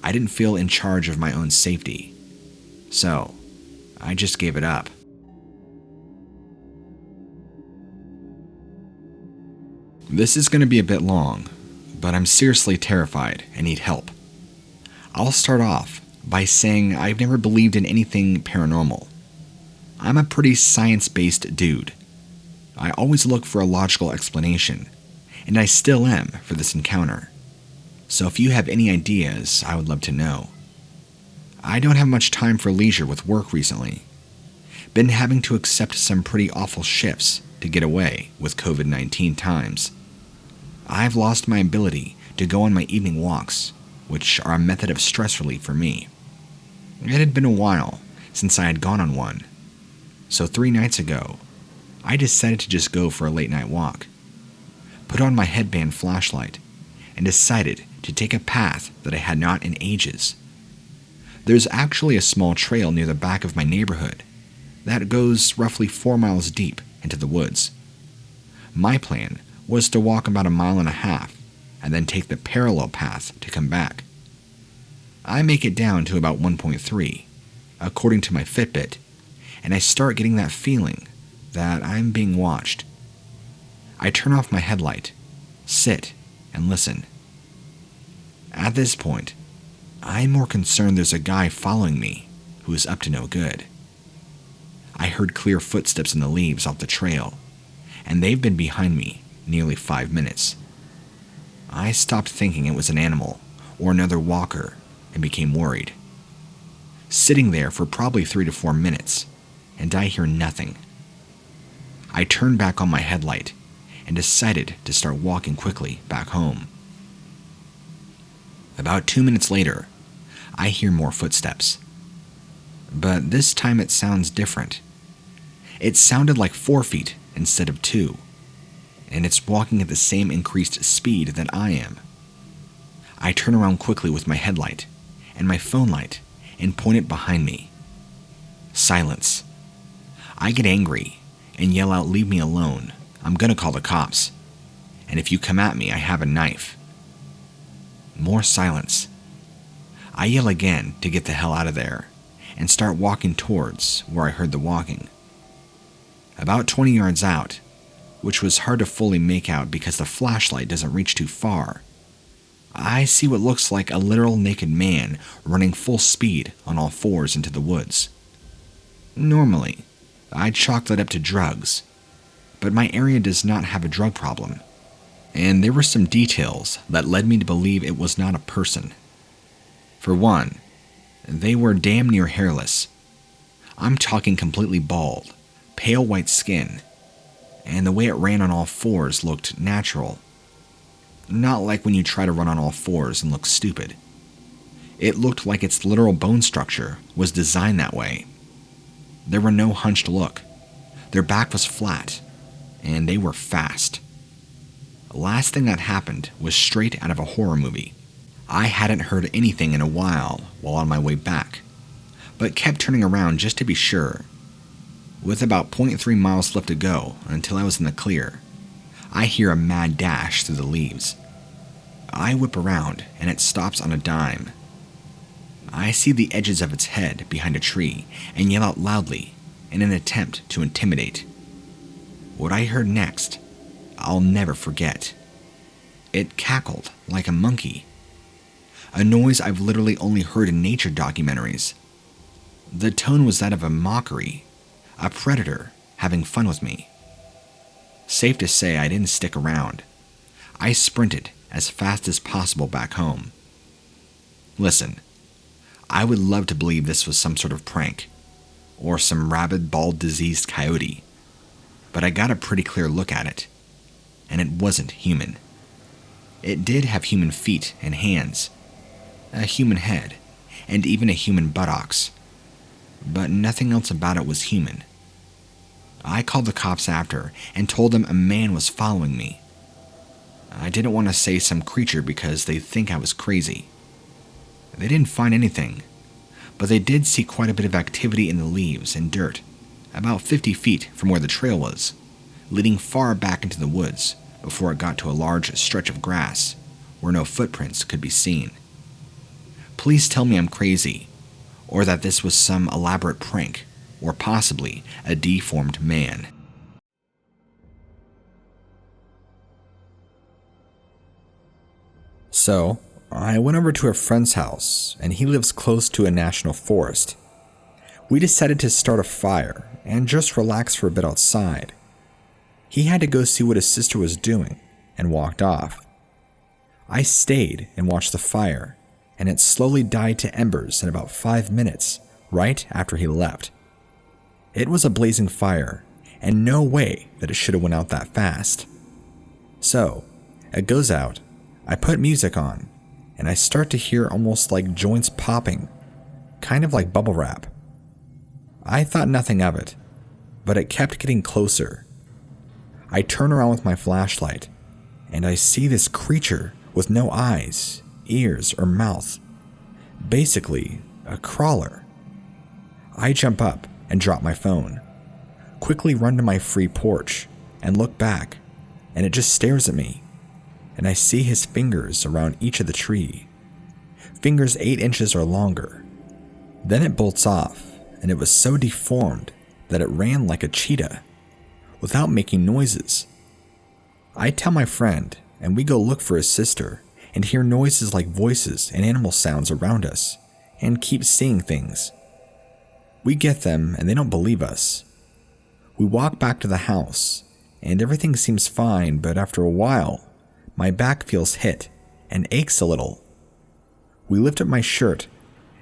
I didn't feel in charge of my own safety. So, I just gave it up. This is going to be a bit long, but I'm seriously terrified and need help. I'll start off by saying I've never believed in anything paranormal. I'm a pretty science-based dude. I always look for a logical explanation, and I still am for this encounter. So if you have any ideas, I would love to know. I don't have much time for leisure with work recently. Been having to accept some pretty awful shifts to get away with COVID-19 times. I've lost my ability to go on my evening walks, which are a method of stress relief for me. It had been a while since I had gone on one, so 3 nights ago, I decided to just go for a late night walk. Put on my headband flashlight and decided to take a path that I had not in ages. There's actually a small trail near the back of my neighborhood that goes roughly 4 miles deep into the woods. My plan was to walk about 1.5 miles and then take the parallel path to come back. I make it down to about 1.3, according to my Fitbit, and I start getting that feeling that I'm being watched. I turn off my headlight, sit, and listen. At this point, I'm more concerned there's a guy following me who is up to no good. I heard clear footsteps in the leaves off the trail, and they've been behind me nearly 5 minutes. I stopped thinking it was an animal or another walker and became worried. Sitting there for probably 3 to 4 minutes, and I hear nothing. I turned back on my headlight and decided to start walking quickly back home. About 2 minutes later, I hear more footsteps. But this time it sounds different. It sounded like 4 feet instead of 2, and it's walking at the same increased speed that I am. I turn around quickly with my headlight and my phone light and point it behind me. Silence. I get angry and yell out, "Leave me alone. I'm gonna call the cops. And if you come at me, I have a knife." More silence. I yell again to get the hell out of there and start walking towards where I heard the walking. About 20 yards out, which was hard to fully make out because the flashlight doesn't reach too far, I see what looks like a literal naked man running full speed on all 4s into the woods. Normally, I'd chalk that up to drugs, but my area does not have a drug problem, and there were some details that led me to believe it was not a person. For one, they were damn near hairless. I'm talking completely bald, pale white skin, and the way it ran on all 4s looked natural. Not like when you try to run on all 4s and look stupid. It looked like its literal bone structure was designed that way. There were no hunched look. Their back was flat, and they were fast. The last thing that happened was straight out of a horror movie. I hadn't heard anything in a while on my way back, but kept turning around just to be sure. With about 0.3 miles left to go until I was in the clear, I hear a mad dash through the leaves. I whip around and it stops on a dime, I see the edges of its head behind a tree and yell out loudly in an attempt to intimidate. What I heard next, I'll never forget. It cackled like a monkey, a noise I've literally only heard in nature documentaries. The tone was that of a mockery, a predator having fun with me. Safe to say I didn't stick around. I sprinted as fast as possible back home. Listen, I would love to believe this was some sort of prank, or some rabid, bald, diseased coyote, but I got a pretty clear look at it, and it wasn't human. It did have human feet and hands, a human head, and even a human buttocks, but nothing else about it was human. I called the cops after and told them a man was following me. I didn't want to say some creature because they'd think I was crazy. They didn't find anything, but they did see quite a bit of activity in the leaves and dirt, about 50 feet from where the trail was, leading far back into the woods before it got to a large stretch of grass where no footprints could be seen. Please tell me I'm crazy, or that this was some elaborate prank, or possibly a deformed man. So, I went over to a friend's house, and he lives close to a national forest. We decided to start a fire and just relax for a bit outside. He had to go see what his sister was doing and walked off. I stayed and watched the fire, and it slowly died to embers in about 5 minutes, right after he left. It was a blazing fire, and no way that it should have went out that fast. So, it goes out, I put music on, and I start to hear almost like joints popping, kind of like bubble wrap. I thought nothing of it, but it kept getting closer. I turn around with my flashlight, and I see this creature with no eyes, ears, or mouth. Basically, a crawler. I jump up and drop my phone, quickly run to my free porch, and look back, and it just stares at me, and I see his fingers around each of the tree. Fingers 8 inches or longer. Then it bolts off, and it was so deformed that it ran like a cheetah, without making noises. I tell my friend, and we go look for his sister, and hear noises like voices and animal sounds around us, and keep seeing things. We get them, and they don't believe us. We walk back to the house, and everything seems fine, but after a while, my back feels hit and aches a little. We lift up my shirt,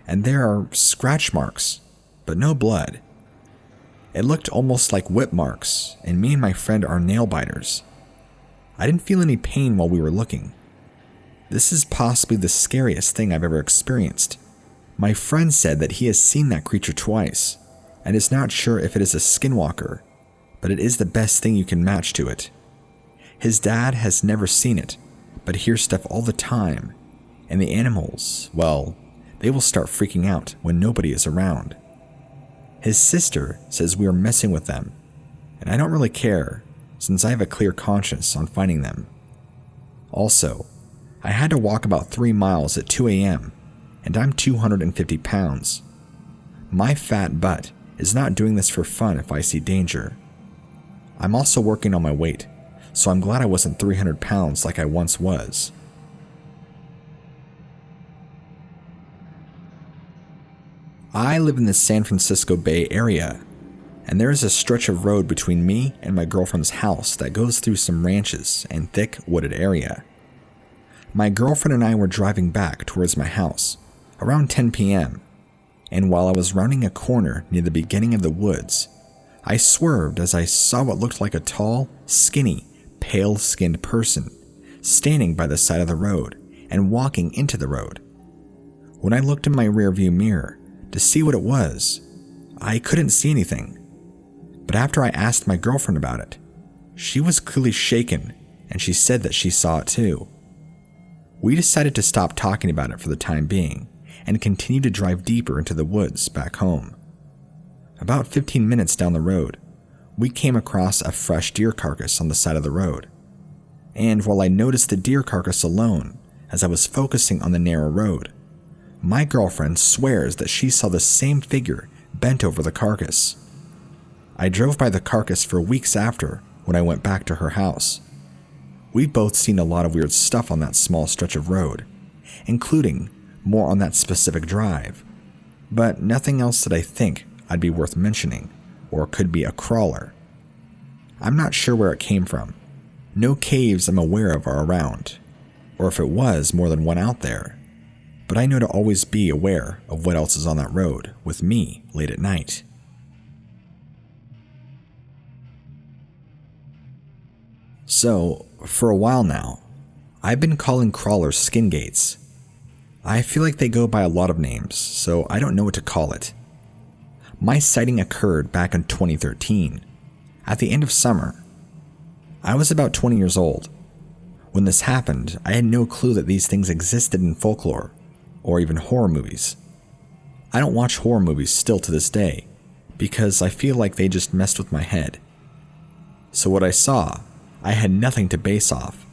and there are scratch marks, but no blood. It looked almost like whip marks, and me and my friend are nail biters. I didn't feel any pain while we were looking. This is possibly the scariest thing I've ever experienced. My friend said that he has seen that creature twice, and is not sure if it is a skinwalker, but it is the best thing you can match to it. His dad has never seen it, but hears stuff all the time, and the animals, well, they will start freaking out when nobody is around. His sister says we are messing with them, and I don't really care, since I have a clear conscience on finding them. Also, I had to walk about 3 miles at 2 a.m., and I'm 250 pounds. My fat butt is not doing this for fun if I see danger. I'm also working on my weight, so I'm glad I wasn't 300 pounds like I once was. I live in the San Francisco Bay Area, and there is a stretch of road between me and my girlfriend's house that goes through some ranches and thick wooded area. My girlfriend and I were driving back towards my house around 10 p.m., and while I was rounding a corner near the beginning of the woods, I swerved as I saw what looked like a tall, skinny, pale-skinned person standing by the side of the road and walking into the road. When I looked in my rearview mirror to see what it was, I couldn't see anything. But after I asked my girlfriend about it, she was clearly shaken, and she said that she saw it too. We decided to stop talking about it for the time being and continue to drive deeper into the woods back home. About 15 minutes down the road, we came across a fresh deer carcass on the side of the road. And while I noticed the deer carcass alone as I was focusing on the narrow road, My girlfriend swears that she saw the same figure bent over the carcass. I drove by the carcass for weeks after when I went back to her house. We've both seen a lot of weird stuff on that small stretch of road, including more on that specific drive, but nothing else that I think I'd be worth mentioning or could be a crawler. I'm not sure where it came from. No caves I'm aware of are around, or if it was, more than one out there, but I know to always be aware of what else is on that road with me late at night. So, for a while now, I've been calling crawlers skin gates. I feel like they go by a lot of names, so I don't know what to call it. My sighting occurred back in 2013, at the end of summer. I was about 20 years old. When this happened, I had no clue that these things existed in folklore, or even horror movies. I don't watch horror movies still to this day, because I feel like they just messed with my head. So what I saw, I had nothing to base off.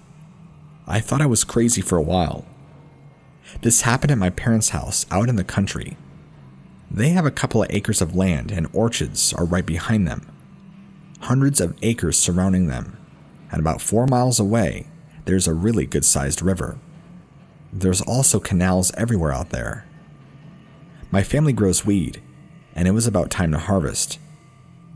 I thought I was crazy for a while. This happened at my parents' house out in the country. They have a couple of acres of land and orchards are right behind them. Hundreds of acres surrounding them, and about 4 miles away, there's a really good-sized river. There's also canals everywhere out there. My family grows weed, and it was about time to harvest.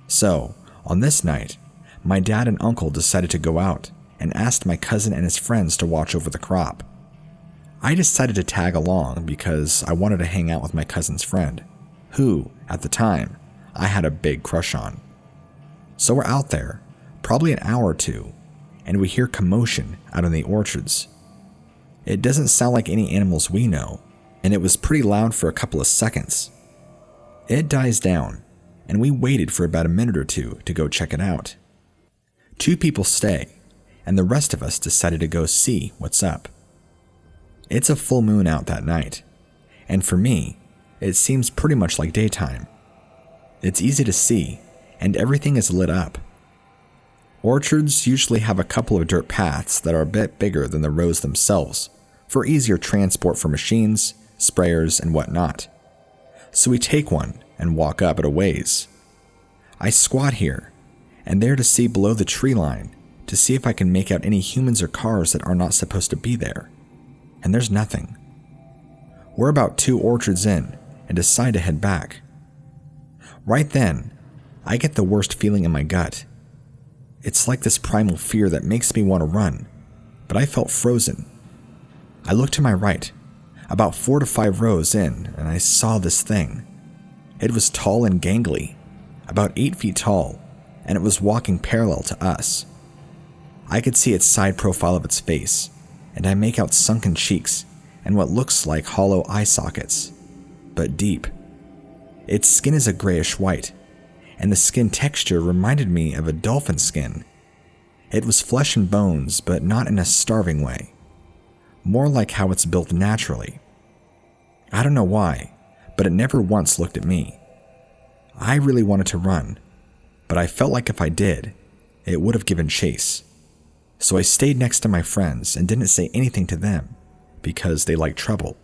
So, on this night, my dad and uncle decided to go out and asked my cousin and his friends to watch over the crop. I decided to tag along because I wanted to hang out with my cousin's friend, who, at the time, I had a big crush on. So we're out there, probably an hour or two, and we hear commotion out in the orchards. It doesn't sound like any animals we know, and it was pretty loud for a couple of seconds. It dies down, and we waited for about a minute or two to go check it out. 2 people stay, and the rest of us decided to go see what's up. It's a full moon out that night, and for me, it seems pretty much like daytime. It's easy to see, and everything is lit up. Orchards usually have a couple of dirt paths that are a bit bigger than the rows themselves, for easier transport for machines, sprayers, and whatnot. So we take one and walk up it a ways. I squat here, and there to see below the tree line to see if I can make out any humans or cars that are not supposed to be there. And there's nothing. We're about 2 orchards in and decide to head back. Right then, I get the worst feeling in my gut. It's like this primal fear that makes me want to run, but I felt frozen. I looked to my right, about 4 to 5 rows in, and I saw this thing. It was tall and gangly, about 8 feet tall, and it was walking parallel to us. I could see its side profile of its face, and I make out sunken cheeks and what looks like hollow eye sockets, but deep. Its skin is a grayish white, and the skin texture reminded me of a dolphin skin. It was flesh and bones, but not in a starving way. More like how it's built naturally. I don't know why, but it never once looked at me. I really wanted to run, but I felt like if I did, it would have given chase. So I stayed next to my friends and didn't say anything to them, because they like trouble.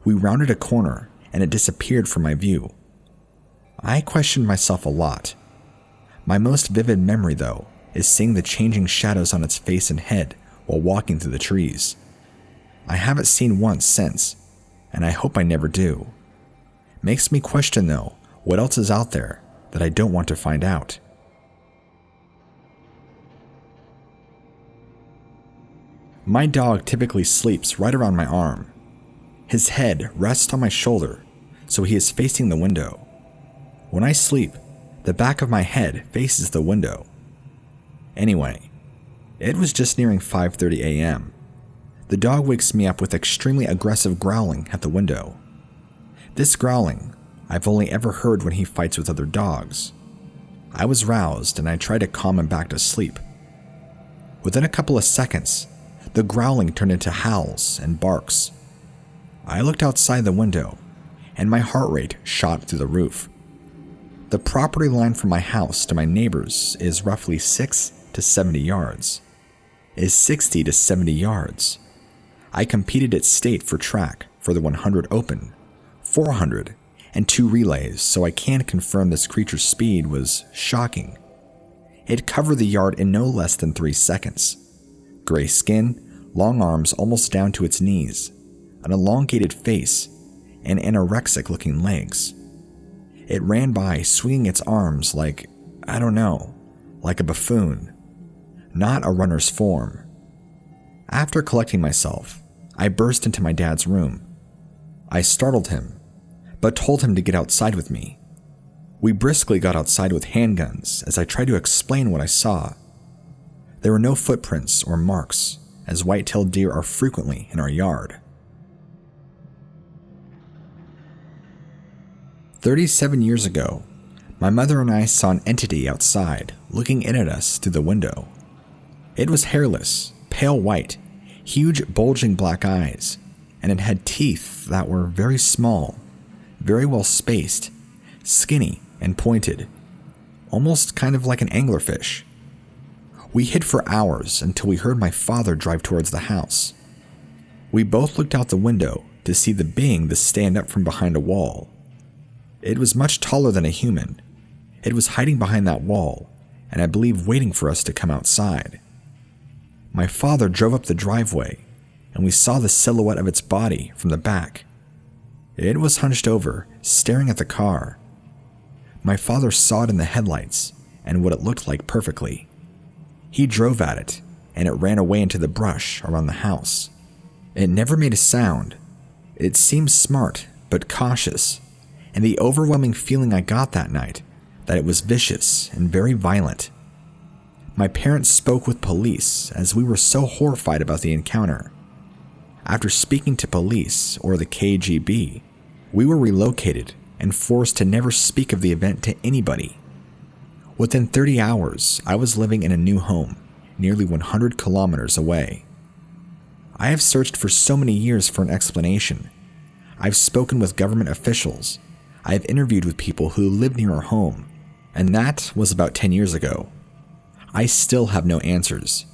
We rounded a corner and it disappeared from my view. I questioned myself a lot. My most vivid memory, though, is seeing the changing shadows on its face and head while walking through the trees. I haven't seen once since, and I hope I never do. Makes me question, though, what else is out there that I don't want to find out. My dog typically sleeps right around my arm. His head rests on my shoulder, so he is facing the window. When I sleep, the back of my head faces the window. Anyway, it was just nearing 5:30 a.m. The dog wakes me up with extremely aggressive growling at the window. This growling I've only ever heard when he fights with other dogs. I was roused and I tried to calm him back to sleep. Within a couple of seconds, the growling turned into howls and barks. I looked outside the window, and my heart rate shot through the roof. The property line from my house to my neighbors is roughly 60 to 70 yards. I competed at state for track for the 100 open, 400, and 2 relays, so I can confirm this creature's speed was shocking. It covered the yard in no less than 3 seconds. Gray skin, long arms almost down to its knees, an elongated face, and anorexic-looking legs. It ran by swinging its arms like, I don't know, like a buffoon, not a runner's form. After collecting myself, I burst into my dad's room. I startled him, but told him to get outside with me. We briskly got outside with handguns as I tried to explain what I saw. There were no footprints or marks, as white-tailed deer are frequently in our yard. 37 years ago, my mother and I saw an entity outside looking in at us through the window. It was hairless, pale white, huge bulging black eyes, and it had teeth that were very small, very well spaced, skinny and pointed, almost kind of like an anglerfish. We hid for hours until we heard my father drive towards the house. We both looked out the window to see the being stand up from behind a wall. It was much taller than a human. It was hiding behind that wall, and I believe waiting for us to come outside. My father drove up the driveway, and we saw the silhouette of its body from the back. It was hunched over, staring at the car. My father saw it in the headlights and what it looked like perfectly. He drove at it, and it ran away into the brush around the house. It never made a sound. It seemed smart, but cautious, and the overwhelming feeling I got that night, that it was vicious and very violent. My parents spoke with police as we were so horrified about the encounter. After speaking to police or the KGB, we were relocated and forced to never speak of the event to anybody. Within 30 hours, I was living in a new home, nearly 100 kilometers away. I have searched for so many years for an explanation. I've spoken with government officials. I have interviewed with people who lived near our home, and that was about 10 years ago. I still have no answers.